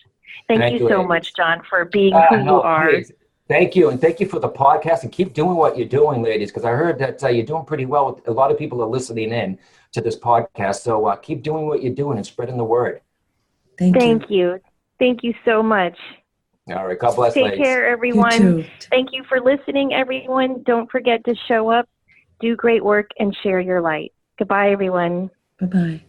Thank you so much, John, for being who you are. Please. Thank you. And thank you for the podcast, and keep doing what you're doing, ladies, because I heard that you're doing pretty well. A lot of people are listening in to this podcast. So keep doing what you're doing and spreading the word. Thank you. Thank you so much. All right. God bless, ladies. Take care, everyone. Thank you for listening, everyone. Don't forget to show up, do great work, and share your light. Goodbye, everyone. Bye-bye.